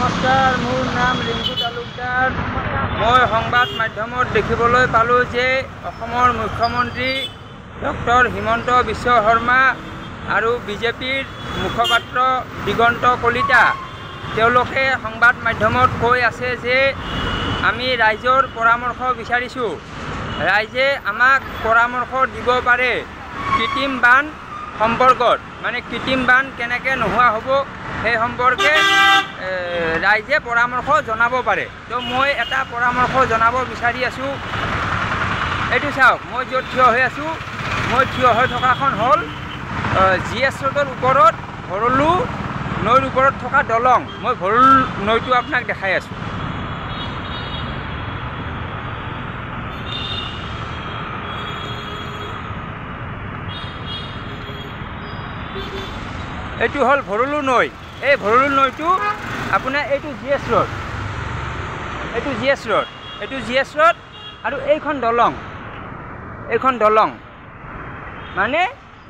নমস্কাৰ, মোৰ নাম ৰিংকু তালুকদাৰ। মই সংবাদ মাধ্যমত দেখিবলৈ পালোঁ যে অসমৰ মুখ্যমন্ত্ৰী ডক্টৰ হিমন্ত বিশ্ব শৰ্মা আৰু বিজেপিৰ মুখপাত্ৰ দিগন্ত কলিতা তেওঁলোকে সংবাদ মাধ্যমত কৈ আছে যে আমি ৰাইজৰ পৰামৰ্শ বিচাৰিছোঁ। ৰাইজে আমাক পৰামৰ্শ দিব পাৰে কৃত্ৰিম বান সম্পৰ্কত, মানে কৃত্ৰিম বান কেনেকৈ নোহোৱা হ'ব সেই সম্পৰ্কে ৰাইজে পৰামৰ্শ জনাব পাৰে। তো মই এটা পৰামৰ্শ জনাব বিচাৰি আছোঁ। এইটো চাওক, মই য'ত থিয় হৈ আছোঁ, মই থিয় হৈ থকাখন হ'ল GS ৰোডৰ ওপৰত ভৰলু নৈৰ ওপৰত থকা দলং। মই ভৰলু নৈটো আপোনাক দেখাই আছোঁ। এইটো হ'ল ভৰলু নৈ। এই ভৰলু নৈটো আপোনাৰ এইটো GS ৰোড, এইটো GS ৰোড, এইটো GS ৰোড আৰু এইখন দলং, এইখন দলং মানে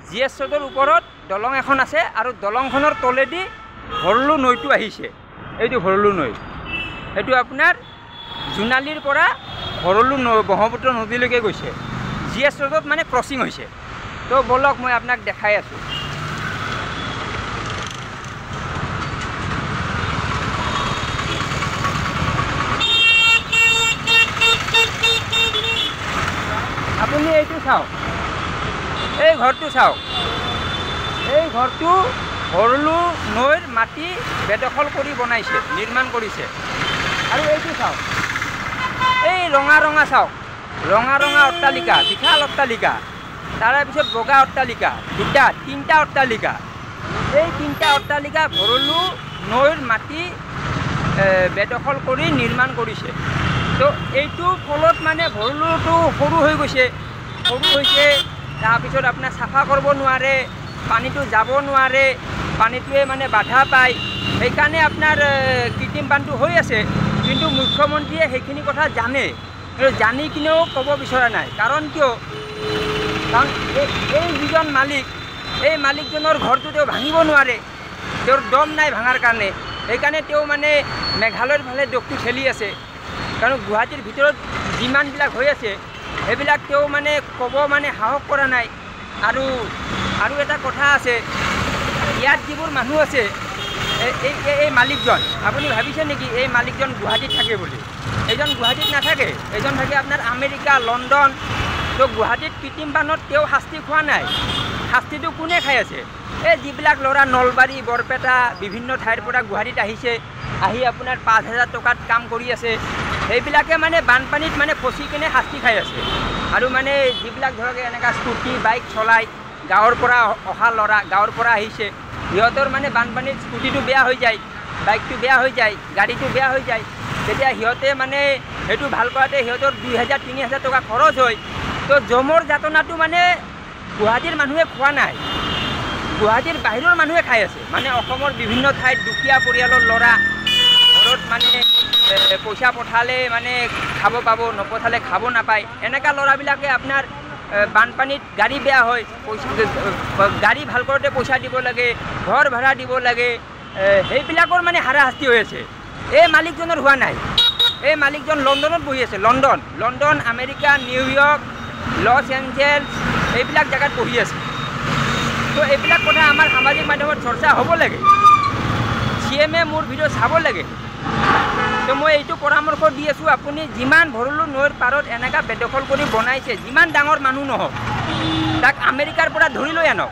GS ৰোডৰ ওপৰত দলং এখন আছে আৰু দলংখনৰ তলেদি ভৰলু নৈটো আহিছে। এইটো ভৰলু নৈ, এইটো আপোনাৰ জোনালীৰ পৰা ভৰলু ব্ৰহ্মপুত্ৰ নদীলৈকে গৈছে। GS ৰোডত মানে ক্ৰচিং হৈছে। তো বলক মই আপোনাক দেখাই আছোঁ। আপুনি এইটো চাওক, এই ঘৰটো চাওক, এই ঘৰটো ভৰলু নৈৰ মাটি বেদখল কৰি বনাইছে, নিৰ্মাণ কৰিছে। আৰু এইটো চাওক, এই ৰঙা ৰঙা চাওক, ৰঙা ৰঙা অট্টালিকা, বিশাল অট্টালিকা, তাৰে পিছত বগা অট্টালিকা, তিনিটা অট্টালিকা। এই তিনিটা অট্টালিকা ভৰলু নৈৰ মাটি বেদখল কৰি নিৰ্মাণ কৰিছে। তো এইটো ফলত মানে ভৰলুটো সৰু হৈ গৈছে, সৰু হৈছে। তাৰপিছত আপোনাৰ চাফা কৰিব নোৱাৰে, পানীটো যাব নোৱাৰে, পানীটোৱে মানে বাধা পায়। সেইকাৰণে আপোনাৰ কৃত্ৰিম বানটো হৈ আছে। কিন্তু মুখ্যমন্ত্ৰীয়ে সেইখিনি কথা জানে, কিন্তু জানি কিনেও ক'ব বিচৰা নাই। কাৰণ কিয়? কাৰণ এই যিজন মালিক, এই মালিকজনৰ ঘৰটো তেওঁ ভাঙিব নোৱাৰে, তেওঁৰ দম নাই ভাঙাৰ কাৰণে। সেইকাৰণে তেওঁ মানে মেঘালয়ৰ ফালে দোষটো ঠেলি আছে। কাৰণ গুৱাহাটীৰ ভিতৰত যিমানবিলাক হৈ আছে সেইবিলাক তেওঁ মানে ক'ব মানে সাহস কৰা নাই। আৰু এটা কথা আছে, ইয়াত যিবোৰ মানুহ আছে, এই মালিকজন, আপুনি ভাবিছে নেকি এই মালিকজন গুৱাহাটীত থাকে বুলি? এইজন গুৱাহাটীত নাথাকে, এইজন থাকে আপোনাৰ আমেৰিকা, লণ্ডন। তো গুৱাহাটীত কৃত্ৰিম বানত তেওঁ শাস্তি খোৱা নাই। শাস্তিটো কোনে খাই আছে? এই যিবিলাক ল'ৰা নলবাৰী, বৰপেটা বিভিন্ন ঠাইৰ পৰা গুৱাহাটীত আহিছে, আহি আপোনাৰ 5,000 টকাত কাম কৰি আছে, সেইবিলাকে মানে বানপানীত মানে ফচি কিনে শাস্তি খাই আছে। আৰু মানে যিবিলাক ধৰক এনেকুৱা স্কুটি বাইক চলাই গাঁৱৰ পৰা অহা ল'ৰা, গাঁৱৰ পৰা আহিছে, সিহঁতৰ মানে বানপানীত স্কুটিটো বেয়া হৈ যায়, বাইকটো বেয়া হৈ যায়, গাড়ীটো বেয়া হৈ যায়। তেতিয়া সিহঁতে মানে সেইটো ভাল কৰাতে সিহঁতৰ 2,000-3,000 টকা খৰচ হয়। তো জমৰ যাতনাটো মানে গুৱাহাটীৰ মানুহে খোৱা নাই, গুৱাহাটীৰ বাহিৰৰ মানুহে খাই আছে। মানে অসমৰ বিভিন্ন ঠাইত দুখীয়া পৰিয়ালৰ ল'ৰা ঘৰত মানে পইচা পঠালে মানে খাব পাব, নপঠালে খাব নাপায়। এনেকুৱা ল'ৰাবিলাকে আপোনাৰ বানপানীত গাড়ী বেয়া হয়, গাড়ী ভাল কৰোঁতে পইচা দিব লাগে, ঘৰ ভাড়া দিব লাগে, সেইবিলাকৰ মানে হাৰাশাস্তি হৈ আছে। এই মালিকজনৰ হোৱা নাই। এই মালিকজন লণ্ডনত বহি আছে, London, America, New York, Los Angeles, এইবিলাক জেগাত বহি আছে। তো এইবিলাক কথা আমাৰ সামাজিক মাধ্যমত চৰ্চা হ'ব লাগে। CM-এ মোৰ ভিডিঅ' চাব লাগে। তো মই এইটো পৰামৰ্শ দি আছোঁ, আপুনি যিমান ভৰলু নৈৰ পাৰত এনেকুৱা বেদখল কৰি বনাইছে, যিমান ডাঙৰ মানুহ নহওক, তাক আমেৰিকাৰ পৰা ধৰি লৈ আনক,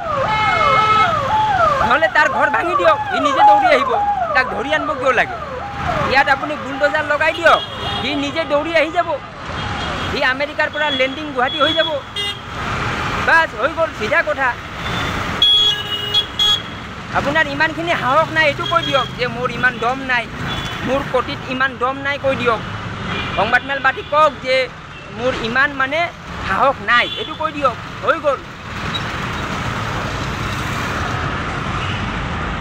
নহ'লে তাৰ ঘৰ ভাঙি দিয়ক, সি নিজে দৌৰি আহিব। তাক ধৰি আনিব কিয় লাগে? ইয়াত আপুনি বুলডোজাৰ লগাই দিয়ক, সি নিজে দৌৰি আহি যাব, সি আমেৰিকাৰ পৰা লেণ্ডিং গুৱাহাটী হৈ যাব। বাছ হৈ গ'ল, চিধা কথা। আপোনাৰ ইমানখিনি সাহস নাই, এইটো কৈ দিয়ক যে মোৰ ইমান দম নাই, মোৰ কটিত ইমান দম নাই, কৈ দিয়ক। সংবাদমেল পাতি কওক যে মোৰ ইমান মানে সাহস নাই, এইটো কৈ দিয়ক, হৈ গ'ল।